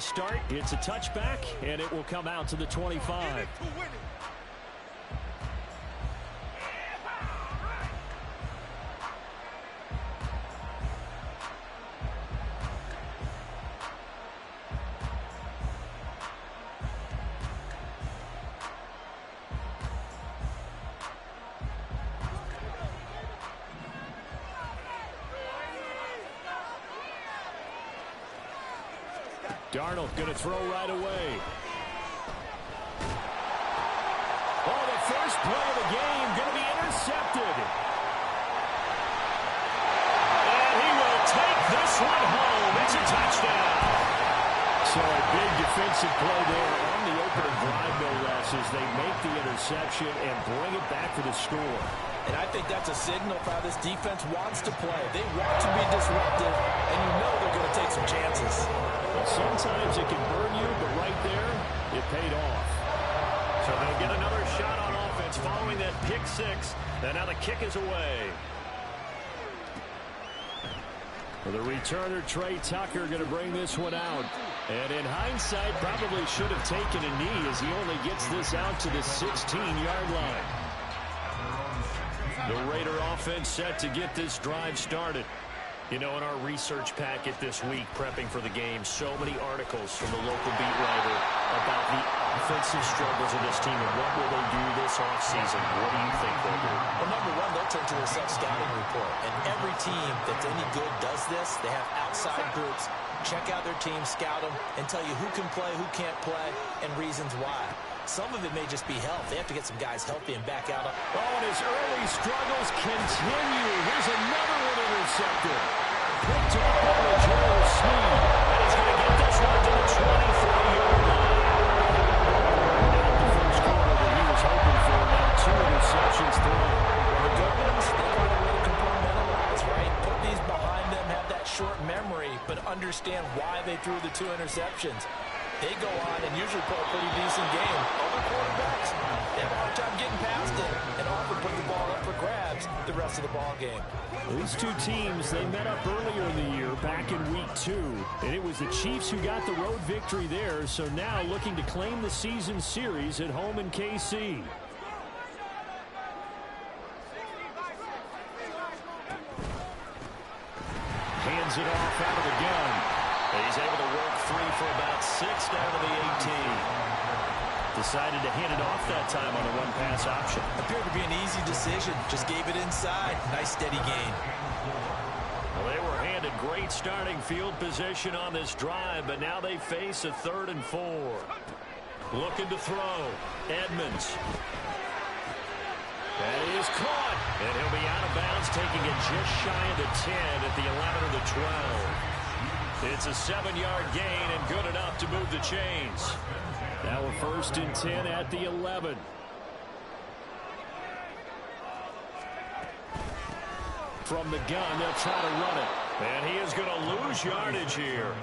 to start. It's a touchback, and it will come out to the 25. Darnold going to throw right away. Oh, the first play of the game going to be intercepted. And he will take this one home. It's a touchdown. So a big defensive play there on the opening drive, no less, as they make the interception and bring it back for the score. And I think that's a signal for how this defense wants to play. They want to be disruptive, and you know they're going to take some chances. Well, sometimes it can burn you, but right there, it paid off. So they'll get another shot on offense following that pick six. And now the kick is away. Well, the returner, Trey Tucker, going to bring this one out. And in hindsight, probably should have taken a knee as he only gets this out to the 16-yard line. The Raider offense set to get this drive started. You know, in our research packet this week, prepping for the game, so many articles from the local beat writer about the offensive struggles of this team and what will they do this offseason. What do you think they'll do? Well, number one, they'll turn to their self-scouting report. And every team that's any good does this. They have outside groups. Check out their team, scout them, and tell you who can play, who can't play, and reasons why. Some of it may just be health. They have to get some guys healthy and back out. Oh, and his early struggles continue. Here's another one intercepted. Picked off by the Joe Snead. And he's going to get this one to the 24-yard line. Not the first quarter that he was hoping for. Now 2 interceptions thrown. The good ones, they got a way to compartmentalize, right? Put these behind them, have that short memory, but understand why they threw the 2 interceptions. They go on and usually play a pretty decent game. Other quarterbacks, they have a hard time getting past it and often put the ball up for grabs the rest of the ball game. These two teams, they met up earlier in the year, back in week 2. And it was the Chiefs who got the road victory there, so now looking to claim the season series at home in KC. Hands it off out of the gun. He's able to work free for about 6 down to the 18. Decided to hand it off that time on a run-pass option. Appeared to be an easy decision. Just gave it inside. Nice steady gain. Well, they were handed great starting field position on this drive, but now they face a 3rd and 4. Looking to throw. Edmonds. That is caught. And he'll be out of bounds, taking it just shy of the 10 at the 11 or the 12. It's a 7-yard gain and good enough to move the chains. Now a 1st and 10 at the 11. From the gun, they'll try to run it. And he is going to lose yardage here.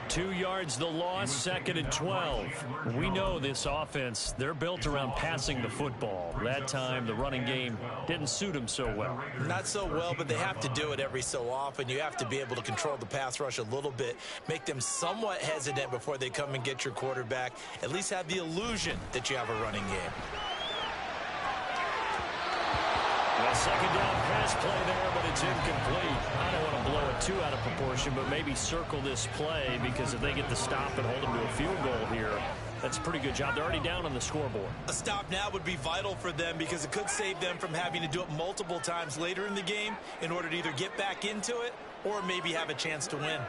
2 yards the loss, 2nd and 12. We know this offense, they're built around passing the football. That time, the running game didn't suit them so well. Not so well, but they have to do it every so often. You have to be able to control the pass rush a little bit, make them somewhat hesitant before they come and get your quarterback. At least have the illusion that you have a running game. A 2nd down pass play there, but it's incomplete. I don't want to blow it too out of proportion, but maybe circle this play, because if they get the stop and hold them to a field goal here, that's a pretty good job. They're already down on the scoreboard. A stop now would be vital for them, because it could save them from having to do it multiple times later in the game in order to either get back into it or maybe have a chance to win.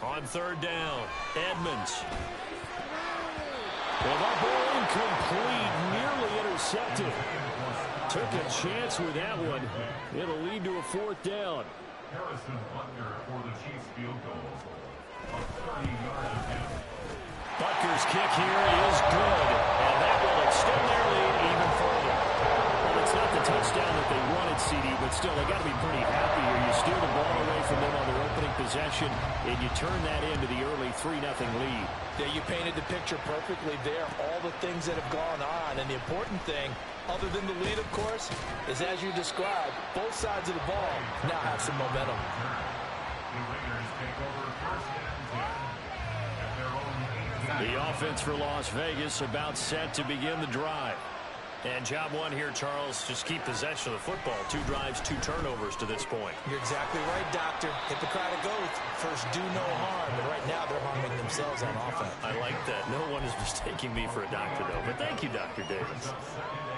On 3rd down, Edmonds. Well, that ball incomplete, nearly intercepted. Took a chance with that one. It'll lead to a 4th down. Harrison under for the Chiefs field goal. A 30-yard attempt. Butker's kick here is good, and that will extend their lead even further. Well, it's not the time touchdown that they wanted, CD, but still, they got to be pretty happy here. You steal the ball away from them on their opening possession, and you turn that into the early 3-0 lead. Yeah, you painted the picture perfectly there. All the things that have gone on, and the important thing, other than the lead, of course, is as you described, both sides of the ball now have some momentum. The Raiders take over first and 10 at their own 8. The offense for Las Vegas about set to begin the drive. And job one here, Charles, just keep possession of the football. 2 drives, 2 turnovers to this point. You're exactly right, Doctor. Hippocratic oath. First, do no harm. And right now, they're harming themselves on offense. I like that. No one is mistaking me for a doctor, though. But thank you, Dr. Davis.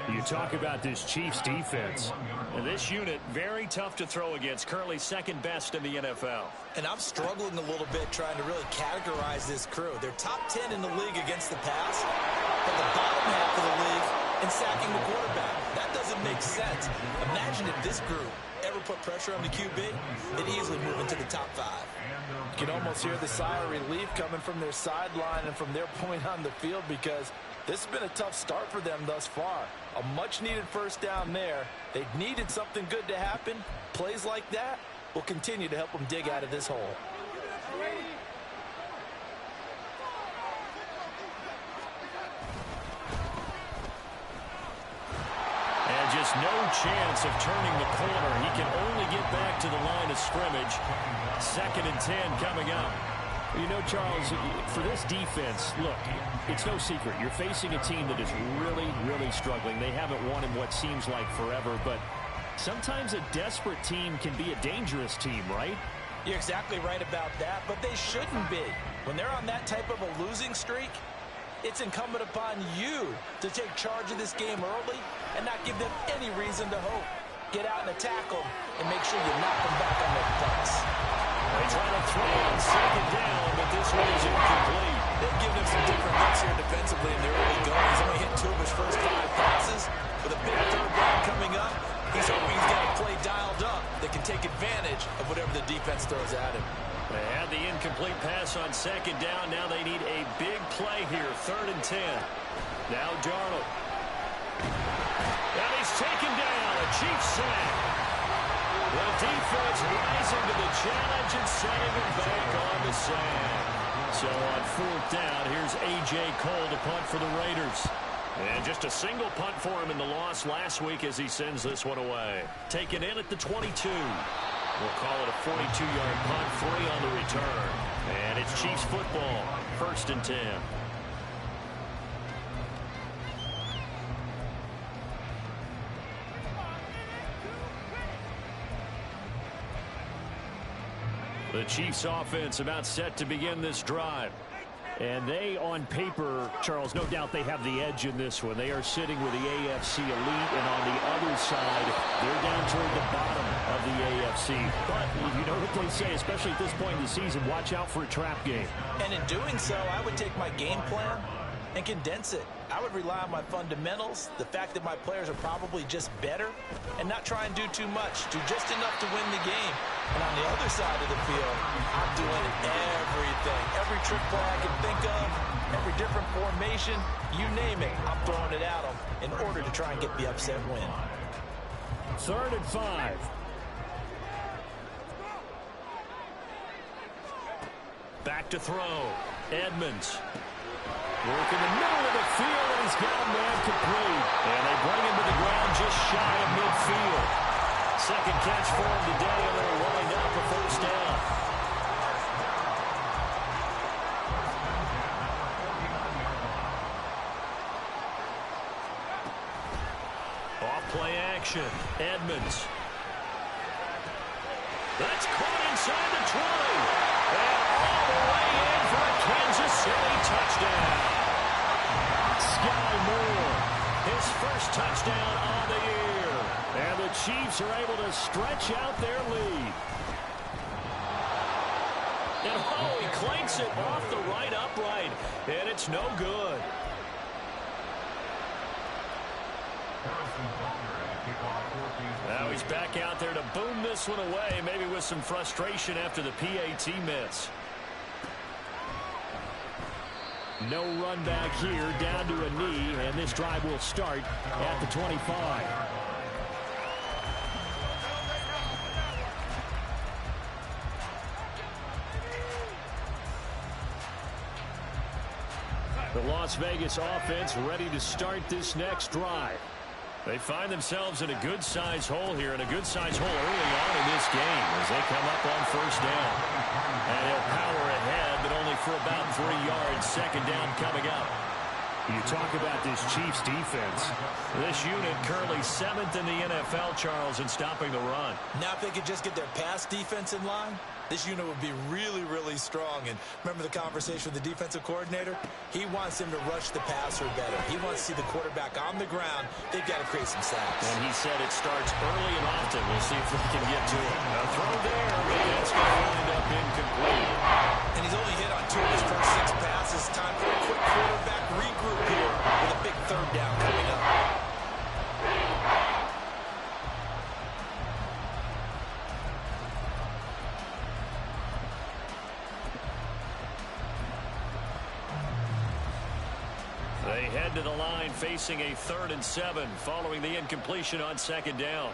You talk about this Chiefs defense. And this unit, very tough to throw against. Currently second best in the NFL. And I'm struggling a little bit trying to really categorize this crew. They're top 10 in the league against the pass, but the bottom half of the league in sacking the quarterback. That doesn't make sense. Imagine if this group ever put pressure on the QB, they'd easily move into the top 5. You can almost hear the sigh of relief coming from their sideline and from their point on the field, because this has been a tough start for them thus far. A much-needed first down there. They needed something good to happen. Plays like that will continue to help them dig out of this hole. And just no chance of turning the corner. He can only get back to the line of scrimmage. 2nd and 10 coming up. You know, Charles, for this defense, look, it's no secret. You're facing a team that is really, really struggling. They haven't won in what seems like forever, but sometimes a desperate team can be a dangerous team, right? You're exactly right about that, but they shouldn't be. When they're on that type of a losing streak, it's incumbent upon you to take charge of this game early and not give them any reason to hope. Get out and attack them and make sure you knock them back on their butts. They try to throw on 2nd down, but this one is incomplete. They've given him some different looks here defensively in the early going. He's only hit 2 of his first 5 passes. With a big 3rd down coming up, he's hoping he's got a play dialed up that can take advantage of whatever the defense throws at him. They had the incomplete pass on 2nd down. Now they need a big play here, 3rd and 10. Now Darnold. And he's taken down. A Chiefs sack. The defense rising to the challenge and setting him back on the sand. So on 4th down, here's A.J. Cole to punt for the Raiders. And just a single punt for him in the loss last week as he sends this one away. Taken in at the 22. We'll call it a 42-yard punt, 3 on the return. And it's Chiefs football, 1st and 10. The Chiefs offense about set to begin this drive. And they, on paper, Charles, no doubt they have the edge in this one. They are sitting with the AFC elite, and on the other side, they're down toward the bottom of the AFC. But you know what they say, especially at this point in the season, watch out for a trap game. And in doing so, I would take my game plan and condense it. I would rely on my fundamentals, the fact that my players are probably just better, and not try and do too much, do just enough to win the game. And on the other side of the field, I'm doing everything. Every trick play I can think of, every different formation, you name it, I'm throwing it at them in order to try and get the upset win. 3rd and 5. Back to throw. Edmonds. Work in the middle of the field, and he's got a man complete. And they bring him to the ground just shy of midfield. 2nd catch for him today, and they're rolling down for 1st down. Off play action. Edmonds. That's caught inside the 20. And all the way in for a Kansas City touchdown. Sky Moore, his first touchdown on the year. And the Chiefs are able to stretch out their lead. And oh, he clanks it off the right upright. And it's no good. Now he's back out there to boom this one away, maybe with some frustration after the PAT miss. No run back here, down to a knee, and this drive will start at the 25. The Las Vegas offense ready to start this next drive. They find themselves in a good-sized hole here, and a good-sized hole early on in this game as they come up on first down. And they'll power ahead, but only for about 3 yards. Second down coming up. You talk about this Chiefs defense. This unit currently 7th in the NFL, Charles, in stopping the run. Now if they could just get their pass defense in line, this unit would be really, really strong. And remember the conversation with the defensive coordinator? He wants them to rush the passer better. He wants to see the quarterback on the ground. They've got to create some sacks. And he said it starts early and often. We'll see if we can get to it. A throw there, but that's going to end up incomplete. And he's only hit on 2 of his first 6 passes. Time for a quick quarterback regroup here with a big third down coming up. They head to the line facing a 3rd and 7 following the incompletion on second down.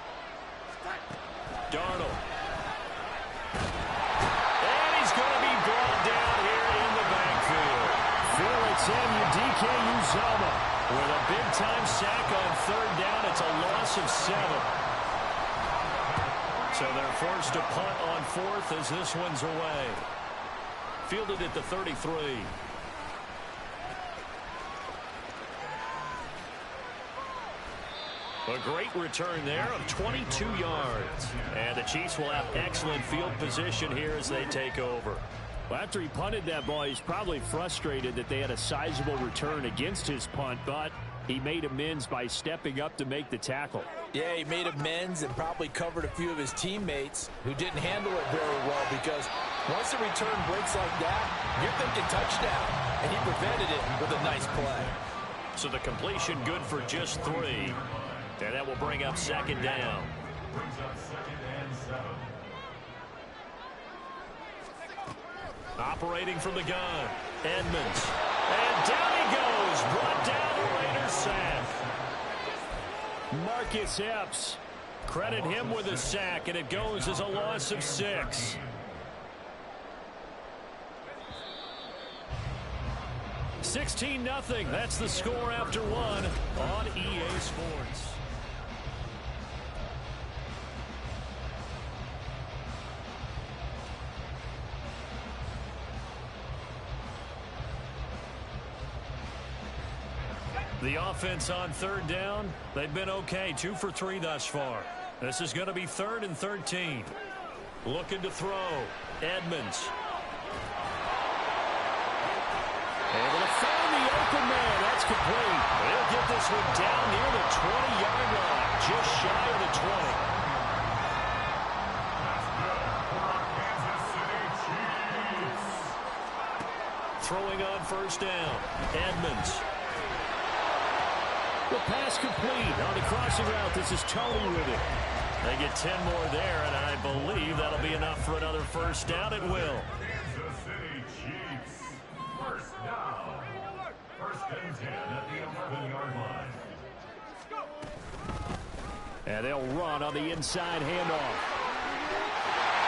Darnold. And he's going to be brought down here in the backfield. Felix Uzama With a big-time sack on 3rd down, it's a loss of 7. So they're forced to punt on 4th as this one's away. Fielded at the 33. A great return there of 22 yards. And the Chiefs will have excellent field position here as they take over. Well, after he punted that ball, he's probably frustrated that they had a sizable return against his punt, but he made amends by stepping up to make the tackle. Yeah, he made amends and probably covered a few of his teammates who didn't handle it very well, because once the return breaks like that, you're thinking touchdown. And he prevented it with a nice play. So the completion good for just 3. And that will bring up second down. Brings up 2nd and 7. Operating from the gun, Edmonds. And down he goes. Brought down a Raider sack. Marcus Epps. Credit him with a sack, and it goes as a loss of 6. $16-0. That's the score after 1 on EA Sports. The offense on 3rd down, they've been okay. 2 for 3 thus far. This is going to be 3rd and 13. Looking to throw. Edmonds. Able to find the open man. That's complete. They'll get this one down near the 20-yard line. Just shy of the 20. Throwing on first down. Edmonds. The pass complete on the crossing route. This is Tony with it. They get 10 more there, and I believe that'll be enough for another first down. It will. Kansas City Chiefs. First down. 1st and 10 at the 11-yard line. And they'll run on the inside handoff.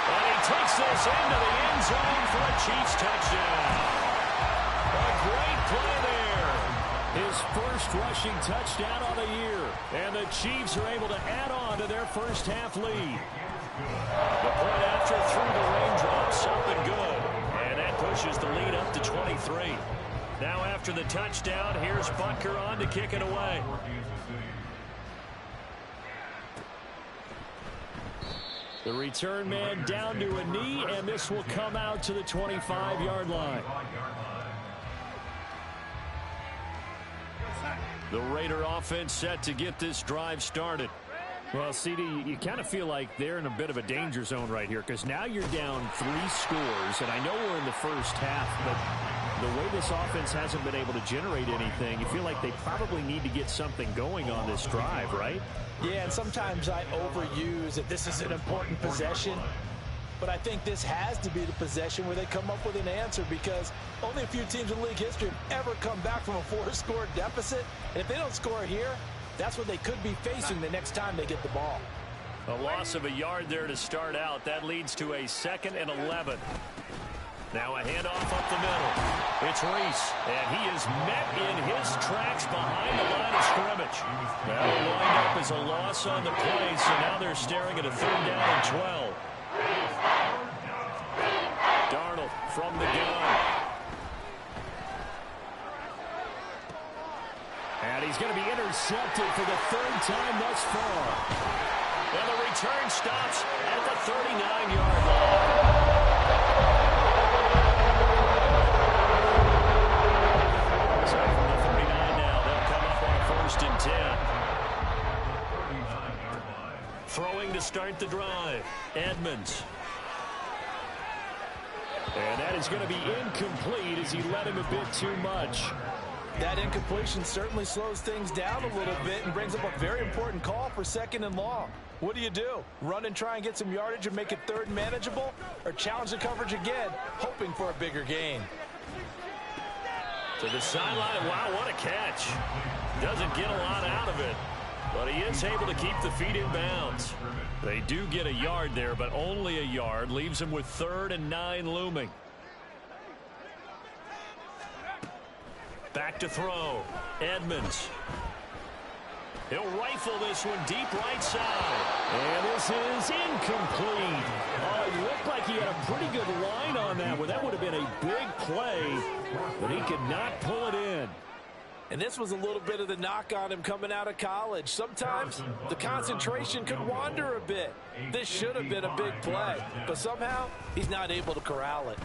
And he takes this into the end zone for a Chiefs touchdown. A great play there. His first rushing touchdown on the year. And the Chiefs are able to add on to their first half lead. The point after through the raindrops, something good. And that pushes the lead up to 23. Now after the touchdown, here's Butker on to kick it away. The return man down to a knee, and this will come out to the 25-yard line. The Raider offense set to get this drive started. Well, CD, you kind of feel like they're in a bit of a danger zone right here, because now you're down 3 scores, and I know we're in the first half, but the way this offense hasn't been able to generate anything, you feel like they probably need to get something going on this drive, right? Yeah, and sometimes I overuse that this is an important possession. But I think this has to be the possession where they come up with an answer, because only a few teams in league history have ever come back from a 4-score deficit. And if they don't score here, that's what they could be facing the next time they get the ball. A loss of a yard there to start out. That leads to a 2nd and 11. Now a handoff up the middle. It's Reese, and he is met in his tracks behind the line of scrimmage. That'll wind up as a loss on the play, so now they're staring at a 3rd down and 12. Darnold from the gun. And he's going to be intercepted for the 3rd time thus far. And the return stops at the 39-yard line. So from the 39 now, they'll come up on a 1st and 10. Throwing to start the drive. Edmonds. And that is going to be incomplete as he led him a bit too much. That incompletion certainly slows things down a little bit and brings up a very important call for 2nd and long. What do? Run and try and get some yardage and make it 3rd manageable? Or challenge the coverage again, hoping for a bigger gain? To the sideline. Wow, what a catch. Doesn't get a lot out of it, but he is able to keep the feet in bounds. They do get a yard there, but only a yard. Leaves him with 3rd and 9 looming. Back to throw. Edmonds. He'll rifle this one deep right side. And this is incomplete. Oh, it looked like he had a pretty good line on that one. That would have been a big play, but he could not pull it in. And this was a little bit of the knock on him coming out of college. Sometimes the concentration could wander a bit. This should have been a big play, but somehow he's not able to corral it.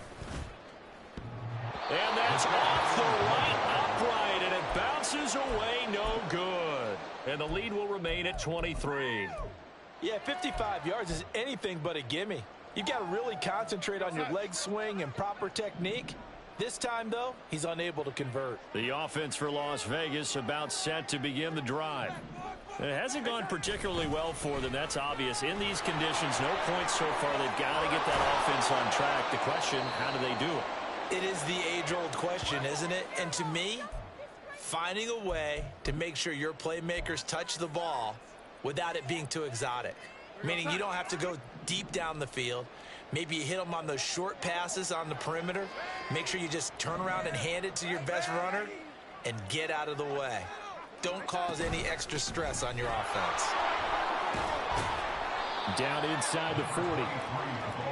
And that's off the right upright, and it bounces away no good. And the lead will remain at 23. Yeah, 55 yards is anything but a gimme. You've got to really concentrate on your leg swing and proper technique. This time, though, he's unable to convert. The offense for Las Vegas about set to begin the drive. It hasn't gone particularly well for them. That's obvious. In these conditions, no points so far. They've got to get that offense on track. The question, how do they do it? It is the age-old question, isn't it? And to me, finding a way to make sure your playmakers touch the ball without it being too exotic. Meaning you don't have to go deep down the field. Maybe you hit them on those short passes on the perimeter. Make sure you just turn around and hand it to your best runner and get out of the way. Don't cause any extra stress on your offense. Down inside the 40.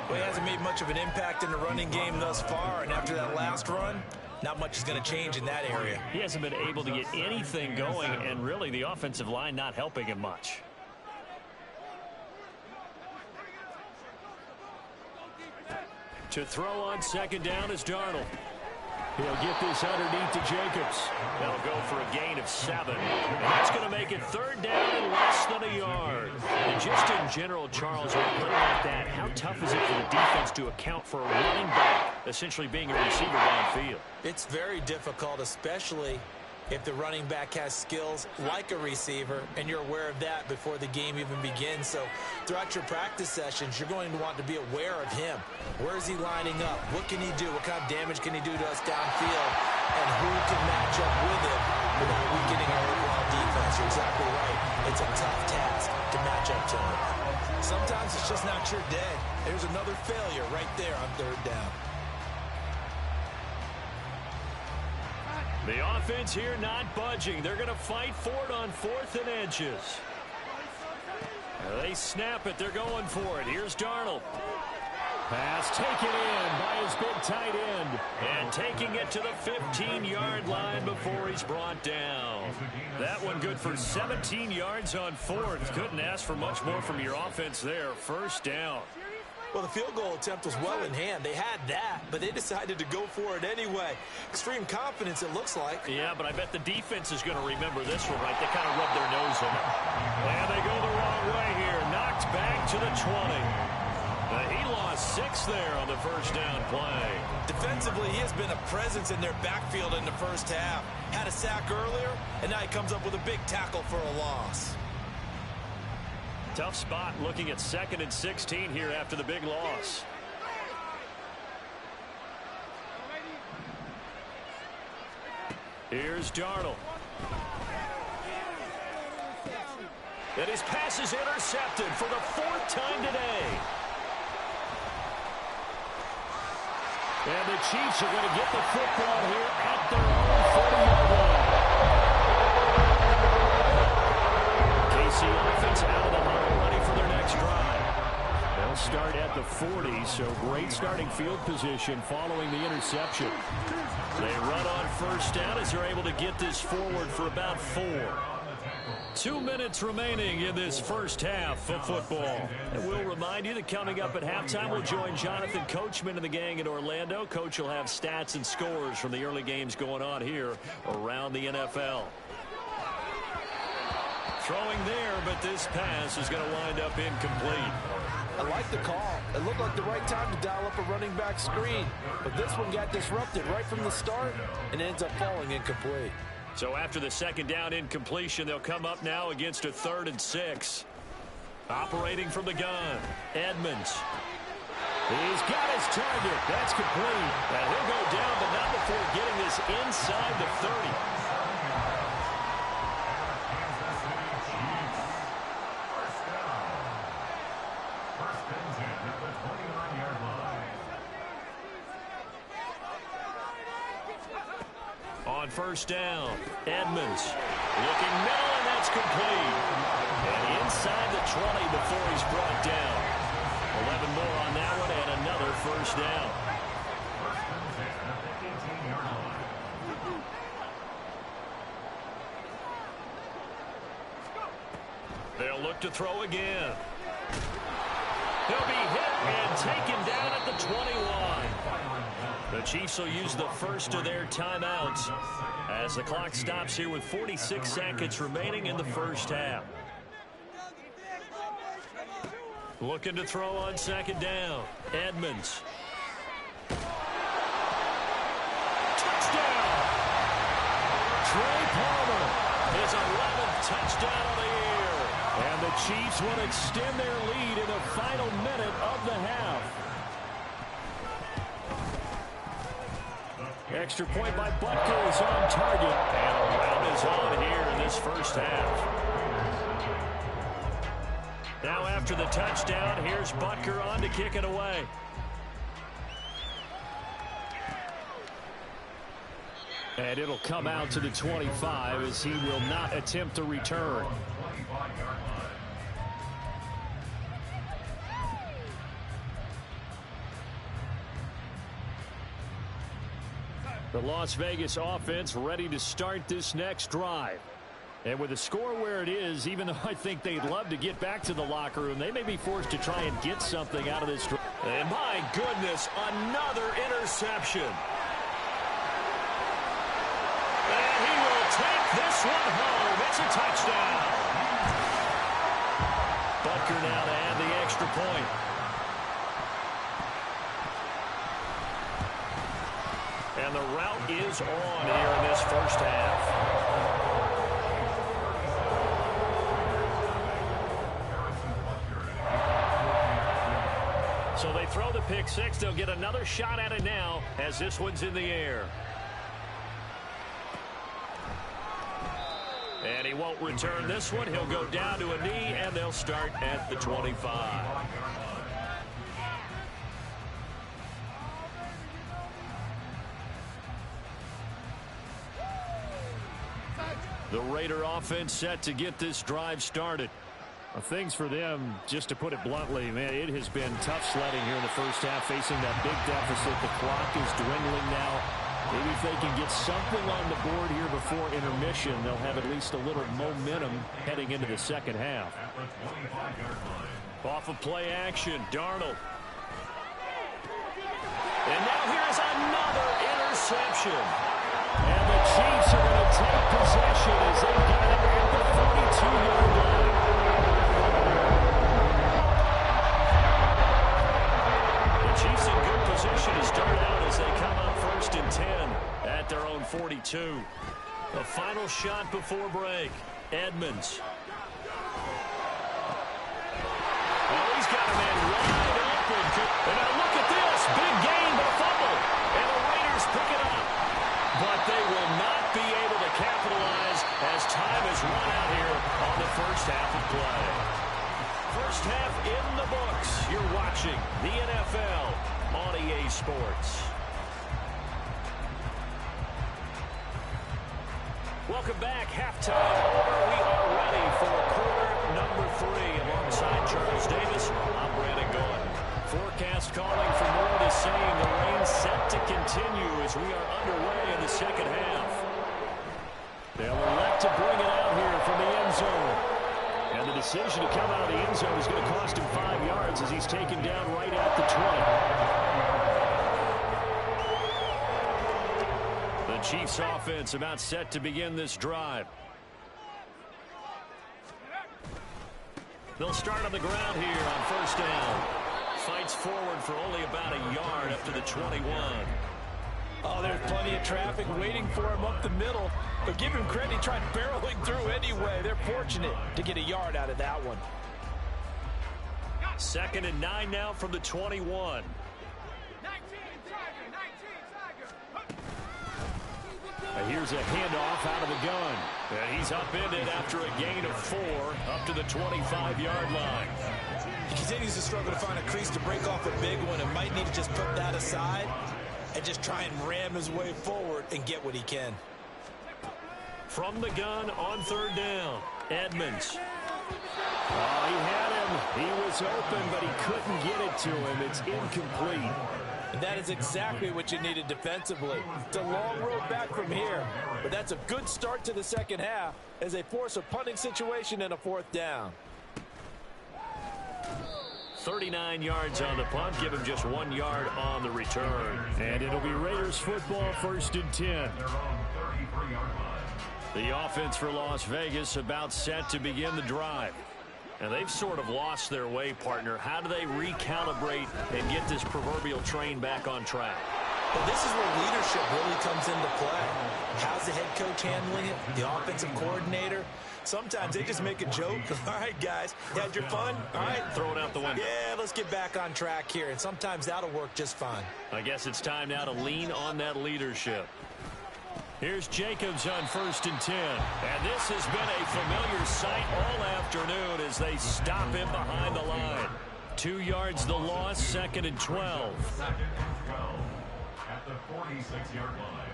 Well, he hasn't made much of an impact in the running game thus far, and after that last run, not much is going to change in that area. He hasn't been able to get anything going, and really the offensive line not helping him much. To throw on 2nd down is Darnold. He'll get this underneath to Jacobs. They'll go for a gain of 7. And that's going to make it 3rd down and less than a yard. And just in general, Charles, with a play like that, how tough is it for the defense to account for a running back essentially being a receiver downfield? It's very difficult, especially if the running back has skills like a receiver, and you're aware of that before the game even begins. So throughout your practice sessions, you're going to want to be aware of him. Where is he lining up? What can he do? What kind of damage can he do to us downfield? And who can match up with him without weakening our overall defense? You're exactly right. It's a tough task to match up to him. Sometimes it's just not your day. There's another failure right there on 3rd down. The offense here not budging. They're going to fight for it on 4th and inches. They snap it. They're going for it. Here's Darnold. Pass taken in by his big tight end. And taking it to the 15-yard line before he's brought down. That one good for 17 yards on 4th. Couldn't ask for much more from your offense there. 1st down. Well, the field goal attempt was well in hand. They had that, but they decided to go for it anyway. Extreme confidence, it looks like. Yeah, but I bet the defense is going to remember this one, right? They kind of rubbed their nose in it. And they go the wrong way here. Knocked back to the 20. He lost 6 there on the 1st down play. Defensively, he has been a presence in their backfield in the 1st half. Had a sack earlier, and now he comes up with a big tackle for a loss. Tough spot looking at 2nd and 16 here after the big loss. Here's Darnold. And his pass is intercepted for the 4th time today. And the Chiefs are going to get the football here at their own 40-yard line. KC offense out of the huddle, ready for their next drive. They'll start at the 40, so great starting field position following the interception. They run on first down as they're able to get this forward for about 4. 2 minutes remaining in this first half of football. And we'll remind you that coming up at halftime, we'll join Jonathan Coachman and the gang in Orlando. Coach will have stats and scores from the early games going on here around the NFL. Throwing there, but this pass is going to wind up incomplete. I like the call. It looked like the right time to dial up a running back screen. But this one got disrupted right from the start and ends up falling incomplete. So after the second down incompletion, they'll come up now against a 3rd and 6. Operating from the gun, Edmonds. He's got his target. That's complete. And he'll go down, but not before getting this inside the 30. On first down, Edmonds looking middle, and that's complete. And inside the 20 before he's brought down. 11 more on that one, and another first down. They'll look to throw again. He'll be hit and taken down at the 21. The Chiefs will use the first of their timeouts as the clock stops here with 46 seconds remaining in the first half. Looking to throw on second down. Edmonds. Touchdown! Trey Palmer, his 11th touchdown of the year. And the Chiefs will extend their lead in the final minute of the half. Extra point by Butker is on target. And a round is on here in this first half. Now after the touchdown, here's Butker on to kick it away. And it'll come out to the 25 as he will not attempt to return. The Las Vegas offense ready to start this next drive. And with the score where it is, even though I think they'd love to get back to the locker room, they may be forced to try and get something out of this drive. And my goodness, another interception. And he will take this one home. It's a touchdown. Butker now to add the extra point. And the route is on here in this first half. So they throw the pick six. They'll get another shot at it now as this one's in the air. And he won't return this one. He'll go down to a knee, and they'll start at the 25. The Raider offense set to get this drive started. Things for them, just to put it bluntly, man, it has been tough sledding here in the first half, facing that big deficit. The clock is dwindling now. Maybe if they can get something on the board here before intermission, they'll have at least a little momentum heading into the second half. Off of play action, Darnold. And now here's another interception. And the Chiefs are going to take possession as they got it at the 42-yard line. The Chiefs in good position to start out as they come up 1st and 10 at their own 42. The final shot before break. Edmonds. Oh, he's got a man wide open. And now look at this. Big gain, but a fumble. And the Raiders pick it up. But they will not be able to capitalize as time is run out here on the first half of play. First half in the books. You're watching the NFL on EA Sports. Welcome back. Halftime over. We are ready for quarter number 3. Alongside Charles Davis, I'm Brandon Gordon. Forecast calling for more of the same. The rain set to continue as we are underway in the second half. They'll elect to bring it out here from the end zone. And the decision to come out of the end zone is going to cost him 5 yards as he's taken down right at the 20. The Chiefs offense about set to begin this drive. They'll start on the ground here on first down. Fights forward for only about a yard up to the 21. Oh, there's plenty of traffic waiting for him up the middle. But give him credit, he tried barreling through anyway. They're fortunate to get a yard out of that one. 2nd and 9 now from the 21. Here's a handoff out of the gun. And he's upended after a gain of 4 up to the 25-yard line. He continues to struggle to find a crease to break off a big one and might need to just put that aside and just try and ram his way forward and get what he can. From the gun on 3rd down, Edmonds. Oh, he had him. He was open, but he couldn't get it to him. It's incomplete. And that is exactly what you needed defensively. It's a long road back from here, but that's a good start to the second half as they force a punting situation and a 4th down. 39 yards on the punt, give him just 1 yard on the return. And it'll be Raiders football, 1st and 10. The offense for Las Vegas about set to begin the drive. And they've sort of lost their way, partner. How do they recalibrate and get this proverbial train back on track? Well, this is where leadership really comes into play. How's the head coach handling it? The offensive coordinator? Sometimes they just make a joke. All right, guys, you had your fun? All right. Throw it out the window. Yeah, let's get back on track here. And sometimes that'll work just fine. I guess it's time now to lean on that leadership. Here's Jacobs on 1st and 10. And this has been a familiar sight all afternoon as they stop him behind the line. 2 yards the loss, 2nd and 12. 2nd and 12 at the 46-yard line.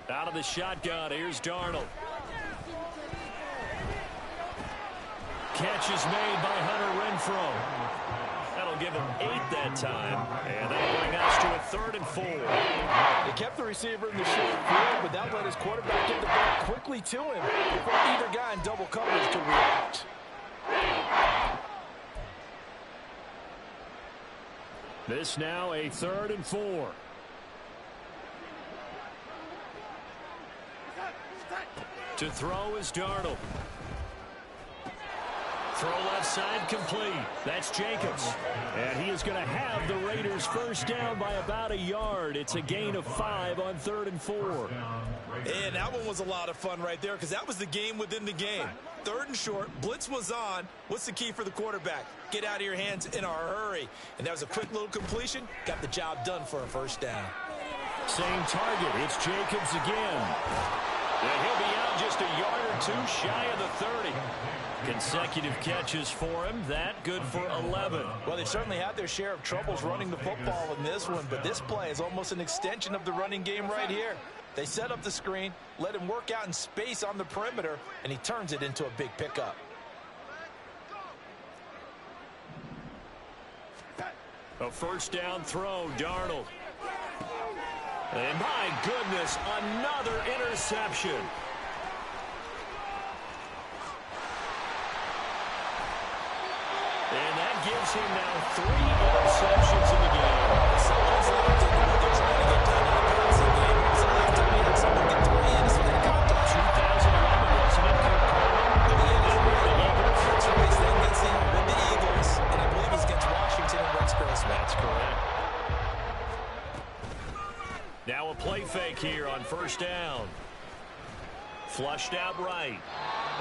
Out of the shotgun, here's Darnold. Catch is made by Hunter Renfrow. That'll give him 8 that time, and that'll bring us to a 3rd and 4. They kept the receiver in the short field, but that led his quarterback get the ball quickly to him before either guy in double coverage could react. This now a 3rd and 4. To throw is Darnold. Throw left side complete. That's Jacobs. And he is going to have the Raiders first down by about a yard. It's a gain of 5 on 3rd and 4. And that one was a lot of fun right there because that was the game within the game. 3rd and short, blitz was on. What's the key for the quarterback? Get out of your hands in a hurry. And that was a quick little completion. Got the job done for a first down. Same target. It's Jacobs again. And he'll be out just a yard or 2 shy of the 30. Consecutive catches for him. That good for 11. Well, they've certainly had their share of troubles running the football in this one, but this play is almost an extension of the running game right here. They set up the screen, let him work out in space on the perimeter, and he turns it into a big pickup. A first down throw, Darnold. And my goodness, another interception. And that gives him now 3 interceptions in the game. Someone's left in the they're trying to get done in the passing game. So left to me that someone get 3 in as they count up. 2011, wasn't it? The Eagles. First race then gets in with the Eagles. And I believe it's against Washington and Rex Grossman. That's correct. Now a play fake here on first down. Flushed out right.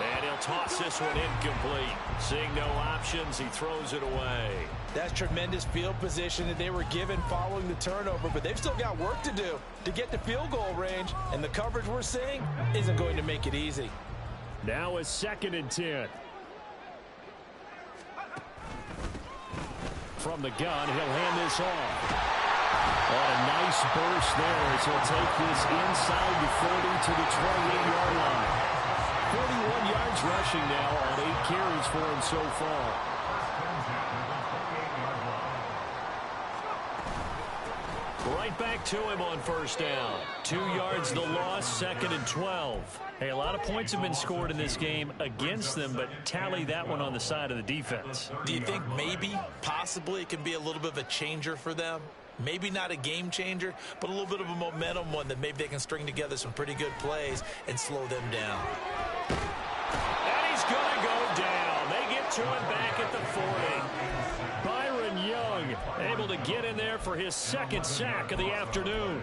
And he'll toss this one incomplete. Seeing no options, he throws it away. That's tremendous field position that they were given following the turnover, but they've still got work to do to get to field goal range, and the coverage we're seeing isn't going to make it easy. Now a 2nd and 10. From the gun, he'll hand this off. On a nice burst there as he'll take this inside the 40 to the 28-yard line. 41 yards rushing now on 8 carries for him so far. Right back to him on first down. 2 yards the loss, 2nd and 12. Hey, a lot of points have been scored in this game against them, but tally that one on the side of the defense. Do you think maybe, possibly, it can be a little bit of a changer for them? Maybe not a game changer, but a little bit of a momentum one that maybe they can string together some pretty good plays and slow them down. And he's going to go down. They get to him back at the 40. Byron Young able to get in there for his 2nd sack of the afternoon.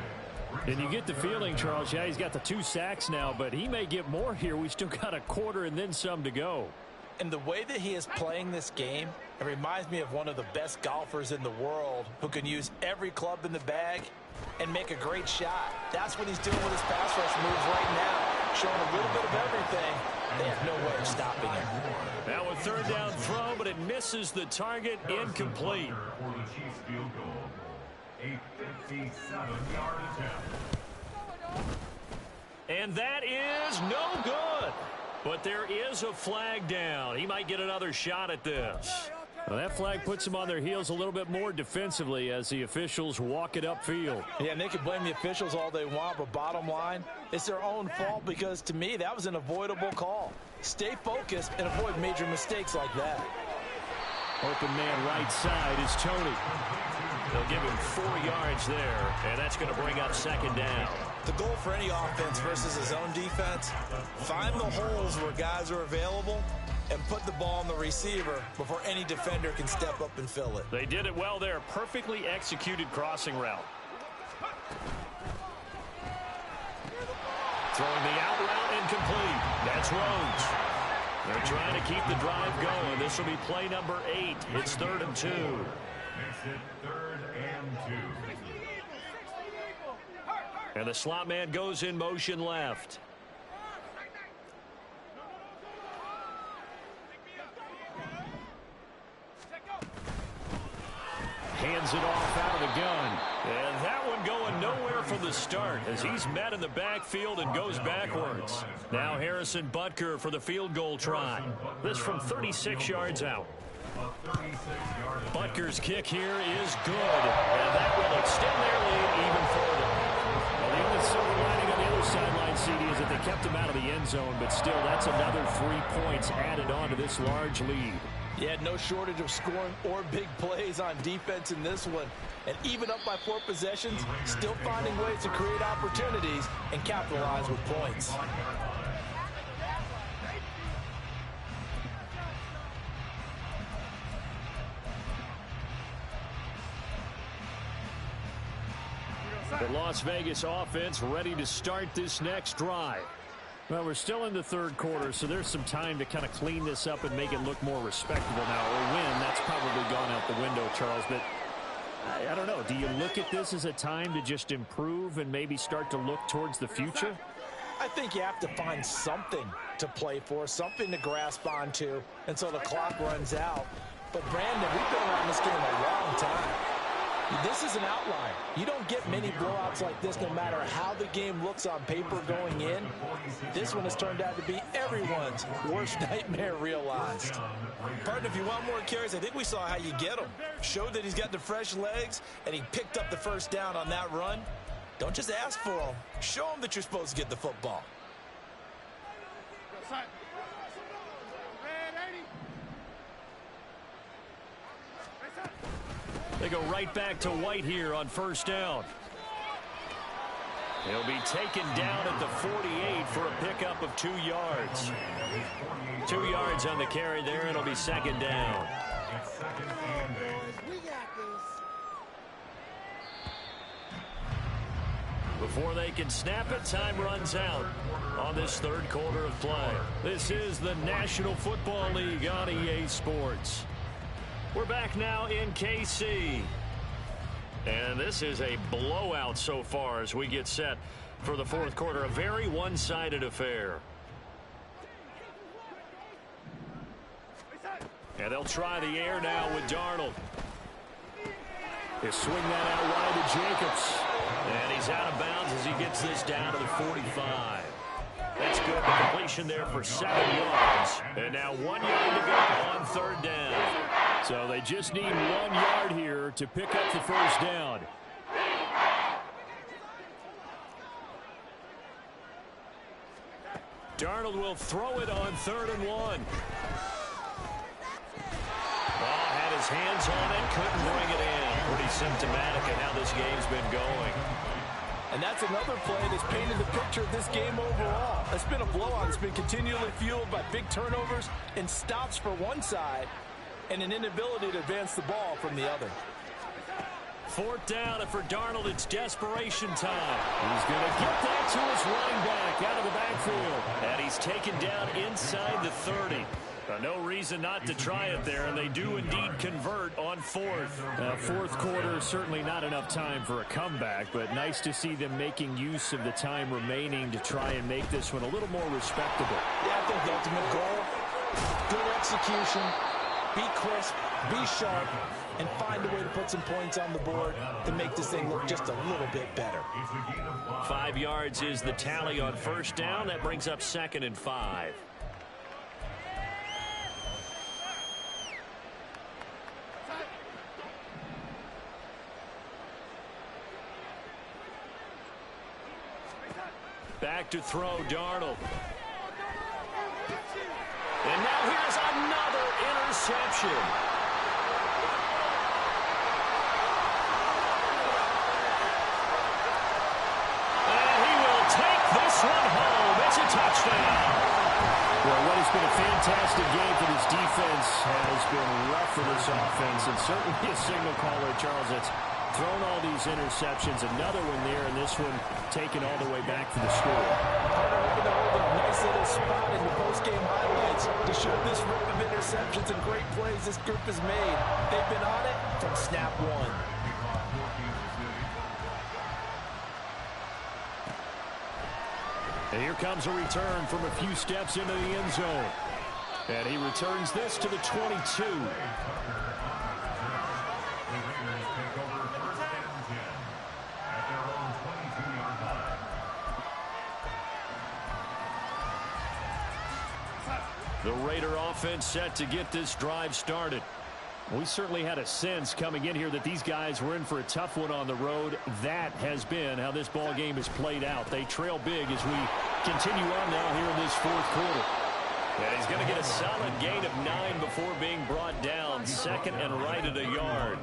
And you get the feeling, Charles, yeah, he's got the 2 sacks now, but he may get more here. We still got a quarter and then some to go. And the way that he is playing this game, it reminds me of one of the best golfers in the world who can use every club in the bag and make a great shot. That's what he's doing with his pass rush moves right now, showing a little bit of everything. They have no way of stopping him. Now a 3rd down throw, but it misses the target, incomplete. For the Chiefs field goal, a 57-yard attempt. And that is no good. But there is a flag down. He might get another shot at this. Well, that flag puts them on their heels a little bit more defensively as the officials walk it upfield. Yeah, and they can blame the officials all they want, but bottom line, it's their own fault because, to me, that was an avoidable call. Stay focused and avoid major mistakes like that. Open man right side is Tony. They'll give him 4 yards there, and that's going to bring up 2nd down. The goal for any offense versus his own defense, find the holes where guys are available and put the ball on the receiver before any defender can step up and fill it. They did it well there. Perfectly executed crossing route. Throwing the out route incomplete. That's Rhodes. They're trying to keep the drive going. This will be play number 8. It's 3rd and 2. Makes it 3rd and 2. And the slot man goes in motion left. Hands it off out of the gun. And that one going nowhere from the start as he's met in the backfield and goes backwards. Now Harrison Butker for the field goal try. This from 36 yards out. Butker's kick here is good. And that will extend their lead even further. Well, the only silver lining on the other sideline, CD, is that they kept him out of the end zone. But still, that's another 3 points added on to this large lead. Yeah, no shortage of scoring or big plays on defense in this one. And even up by 4 possessions, still finding ways to create opportunities and capitalize with points. The Las Vegas offense ready to start this next drive. Well, we're still in the 3rd quarter, so there's some time to kind of clean this up and make it look more respectable now. Or win, that's probably gone out the window, Charles. But I don't know. Do you look at this as a time to just improve and maybe start to look towards the future? I think you have to find something to play for, something to grasp onto until the clock runs out. But, Brandon, we've been around this game a long time. This is an outlier. You don't get many blowouts like this no matter how the game looks on paper going in. This one has turned out to be everyone's worst nightmare realized. Partner, if you want more carries, I think we saw how you get them. Showed that he's got the fresh legs, and he picked up the 1st down on that run. Don't just ask for them. Show them that you're supposed to get the football. They go right back to White here on 1st down. He'll be taken down at the 48 for a pickup of 2 yards. 2 yards on the carry there. It'll be 2nd down. Before they can snap it, time runs out on this 3rd quarter of play. This is the National Football League on EA Sports. We're back now in KC. And this is a blowout so far as we get set for the 4th quarter. A very one-sided affair. And they'll try the air now with Darnold. They swing that out wide to Jacobs. And he's out of bounds as he gets this down to the 45. That's good. The completion there for 7 yards. And now 1 yard to go on 3rd down. So they just need 1 yard here to pick up the first down. Darnold will throw it on 3rd and 1. Ball had his hands on it, couldn't bring it in. Pretty symptomatic of how this game's been going. And that's another play that's painted the picture of this game overall. It's been a blowout. It's been continually fueled by big turnovers and stops for one side and an inability to advance the ball from the other. 4th down, and for Darnold, it's desperation time. He's going to get that to his running back out of the backfield. And he's taken down inside the 30. No reason not to try it there, and they do indeed convert on 4th. 4th quarter, certainly not enough time for a comeback, but nice to see them making use of the time remaining to try and make this one a little more respectable. Yeah, I think the ultimate goal, good execution, be crisp, be sharp, and find a way to put some points on the board to make this thing look just a little bit better. 5 yards is the tally on 1st down. That brings up 2nd and 5. Back to throw, Darnold. And now here's another interception. And he will take this one home. It's a touchdown. Well, what has been a fantastic game for this defense has been rough for this offense, and certainly a signal caller, Charles, that's thrown all these interceptions. Another one there, and this one taken all the way back to the score. Nice little spot in the post-game highlights to show this rate of interceptions and great plays this group has made. They've been on it from snap one. And here comes a return from a few steps into the end zone. And he returns this to the 22. The Raider offense set to get this drive started. We certainly had a sense coming in here that these guys were in for a tough one on the road. That has been how this ball game has played out. They trail big as we continue on now here in this 4th quarter. And he's going to get a solid gain of 9 before being brought down. 2nd and right at a yard.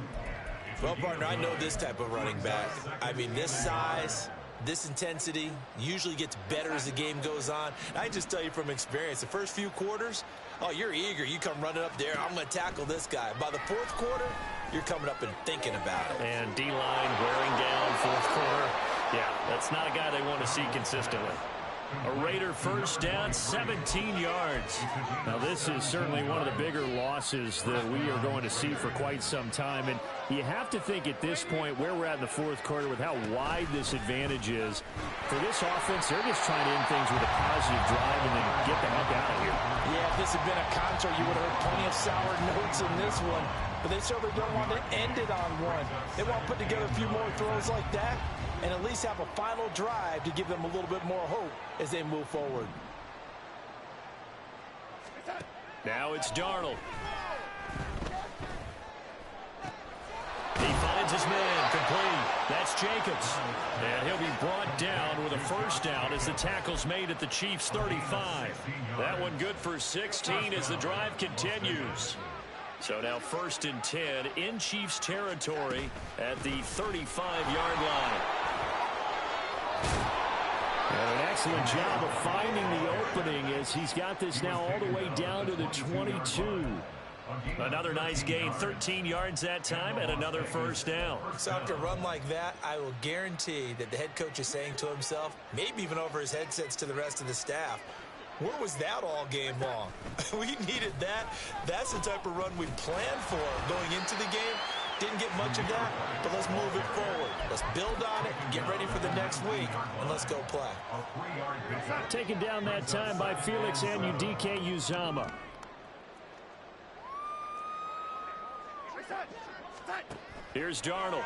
Well, partner, I know this type of running back. I mean, this size, this intensity usually gets better as the game goes on. I just tell you from experience, the first few quarters, oh, you're eager. You come running up there. I'm going to tackle this guy. By the 4th quarter, you're coming up and thinking about it. And D-line wearing down 4th quarter. Yeah, that's not a guy they want to see consistently. A Raider first down, 17 yards. Now, this is certainly one of the bigger losses that we are going to see for quite some time. And you have to think at this point where we're at in the 4th quarter with how wide this advantage is. For this offense, they're just trying to end things with a positive drive and then get the heck out of here. Yeah, if this had been a concert, you would have heard plenty of sour notes in this one. But they certainly don't want to end it on one. They want to put together a few more throws like that and at least have a final drive to give them a little bit more hope as they move forward. Now it's Darnold. He finds his man complete. That's Jacobs. And he'll be brought down with a first down as the tackle's made at the Chiefs' 35. That one good for 16 as the drive continues. So now 1st and 10 in Chiefs territory at the 35-yard line. And an excellent job of finding the opening as he's got this now all the way down to the 22. Another nice gain, 13 yards that time, and another first down. So after a run like that, I will guarantee that the head coach is saying to himself, maybe even over his headsets to the rest of the staff, where was that all game long? We needed that. That's the type of run we planned for going into the game. Didn't get much of that, but let's move it forward. Let's build on it, get ready for the next week, and let's go play. Taken down that time by Felix Anudike-Uzomah. Here's Darnold.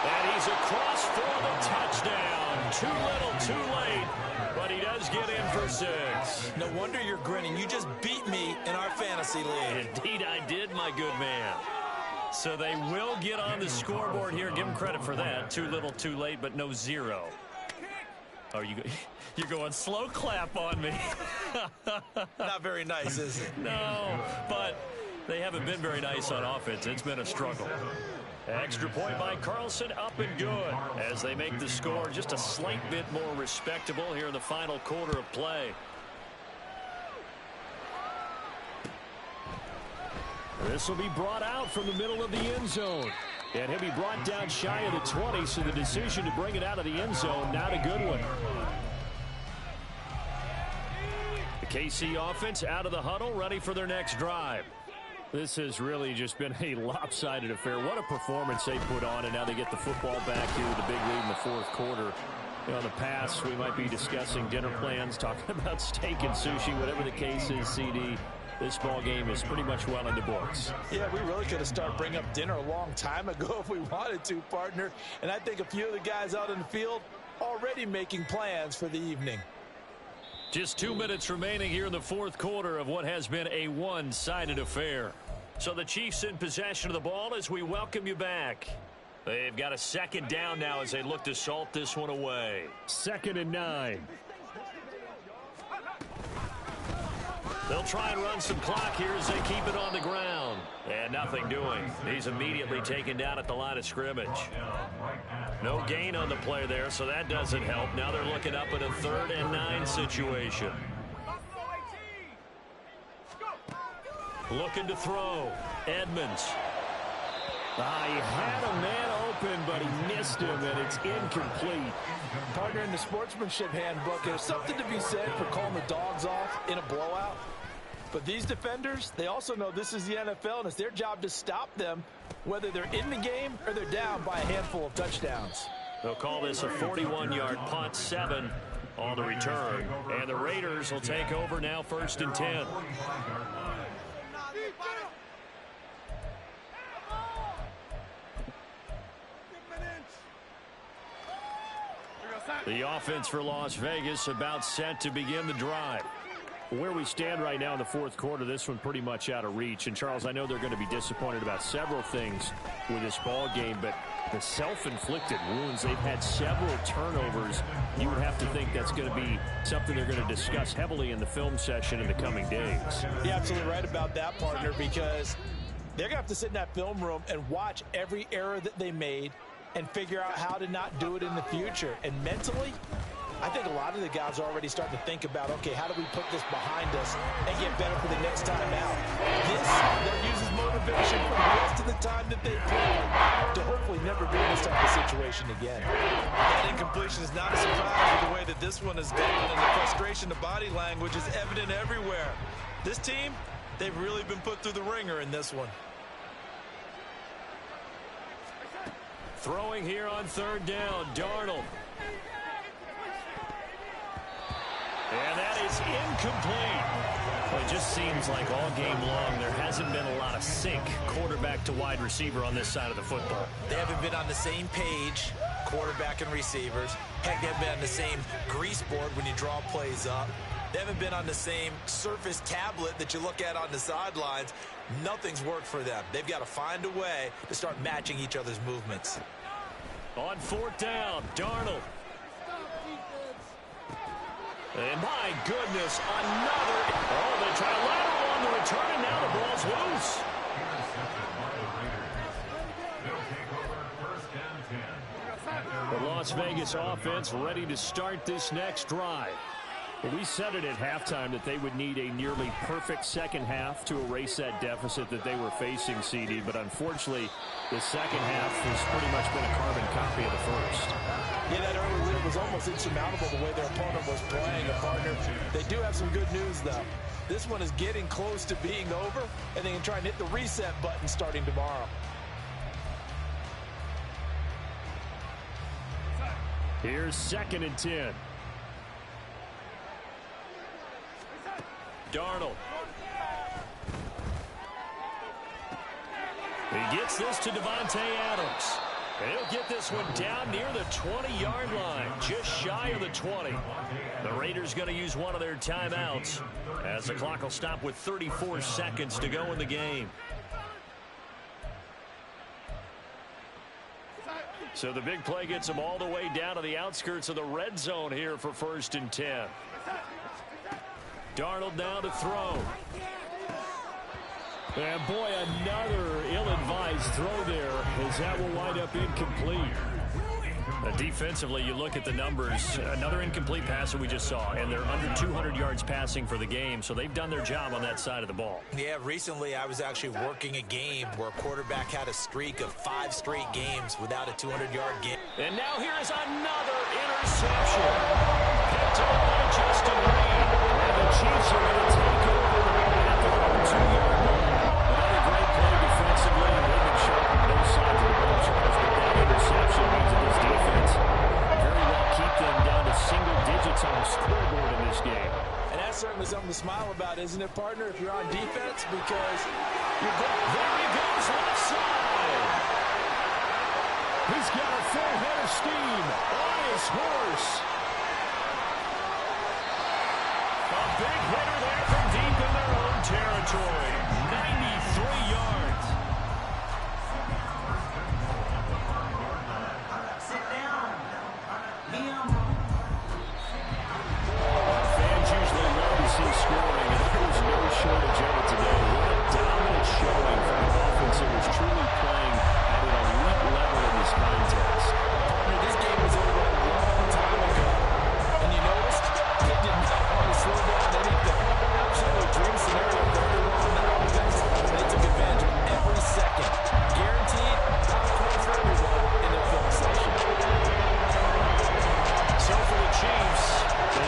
And he's across for the touchdown. Too little, too late. But he does get in for 6. No wonder you're grinning. You just beat me in our fantasy league. Indeed I did, my good man. So they will get on the scoreboard here. Give them credit for that. Too little, too late, but no 0. Oh, you're going slow clap on me. Not very nice, is it? No, but they haven't been very nice on offense. It's been a struggle. Extra point by Carlson, up and good as they make the score just a slight bit more respectable here in the final quarter of play. This will be brought out from the middle of the end zone. And he'll be brought down shy of the 20, so the decision to bring it out of the end zone, not a good one. The KC offense out of the huddle, ready for their next drive. This has really just been a lopsided affair. What a performance they put on, and now they get the football back here with a big lead in the fourth quarter. You know, in the past, we might be discussing dinner plans, talking about steak and sushi, whatever the case is, CD. This ball game is pretty much well in the books. Yeah, we really could have started bringing up dinner a long time ago if we wanted to, partner. And I think a few of the guys out in the field already making plans for the evening. Just 2 minutes remaining here in the fourth quarter of what has been a one-sided affair. So the Chiefs in possession of the ball as we welcome you back. They've got a second down now as they look to salt this one away. 2nd and 9. They'll try and run some clock here as they keep it on the ground. And nothing doing. He's immediately taken down at the line of scrimmage. No gain on the play there, so that doesn't help. Now they're looking up at a 3rd and 9 situation. Looking to throw. Edmonds. He had a man open, but he missed him, and it's incomplete. Partner, in the sportsmanship handbook, there's something to be said for calling the dogs off in a blowout. But these defenders, they also know this is the NFL, and it's their job to stop them, whether they're in the game or they're down by a handful of touchdowns. They'll call this a 41-yard punt, 7 on the return. And the Raiders will take over now, 1st and 10. The offense for Las Vegas about set to begin the drive. Where we stand right now in the fourth quarter, this one pretty much out of reach. And, Charles, I know they're going to be disappointed about several things with this ball game, but the self-inflicted wounds, they've had several turnovers. You would have to think that's going to be something they're going to discuss heavily in the film session in the coming days. You're absolutely right about that, partner, because they're going to have to sit in that film room and watch every error that they made and figure out how to not do it in the future. And mentally, I think a lot of the guys are already starting to think about, okay, how do we put this behind us and get better for the next time out? This, they'll use as motivation for the rest of the time that they play to hopefully never be in this type of situation again. That incompletion is not a surprise with the way that this one is going, and the frustration, the body language is evident everywhere. This team, they've really been put through the ringer in this one. Throwing here on 3rd down, Darnold. And that is incomplete. Well, it just seems like all game long there hasn't been a lot of sync quarterback to wide receiver on this side of the football. They haven't been on the same page, quarterback and receivers. Heck, they haven't been on the same grease board when you draw plays up. They haven't been on the same surface tablet that you look at on the sidelines. Nothing's worked for them. They've got to find a way to start matching each other's movements. On 4th down, Darnold. And my goodness, another. Oh, they try a lateral on the return, and now the ball's loose. The Las Vegas offense ready to start this next drive. We said it at halftime that they would need a nearly perfect second half to erase that deficit that they were facing, CD. But unfortunately, the second half has pretty much been a carbon copy of the first. Yeah, that early lead was almost insurmountable the way their opponent was playing, a partner. They do have some good news, though. This one is getting close to being over, and they can try and hit the reset button starting tomorrow. Here's 2nd and 10. Darnold. gets this to Devontae Adams. And he'll get this one down near the 20-yard line, just shy of the 20. The Raiders going to use one of their timeouts as the clock will stop with 34 seconds to go in the game. So the big play gets them all the way down to the outskirts of the red zone here for 1st and 10. Darnold now to throw. And boy, another ill-advised throw there as that will wind up incomplete. Defensively, you look at the numbers, another incomplete pass that we just saw, and they're under 200 yards passing for the game, so they've done their job on that side of the ball. Yeah, recently I was actually working a game where a quarterback had a streak of 5 straight games without a 200-yard game. And now here is another interception. Picked up by Justin Reed. And the Chiefs are going to take over at the 2-yard line. Another great play defensively. They've been sharp on both sides of the ball, Charles, but that interception means that this defense very well keep them down to single digits on the scoreboard in this game. And that's certainly something to smile about, isn't it, partner, if you're on defense? Because you're going. There he goes, left side. He's got a full head of steam on his horse. A big hitter there from deep in their own territory. 93 yards.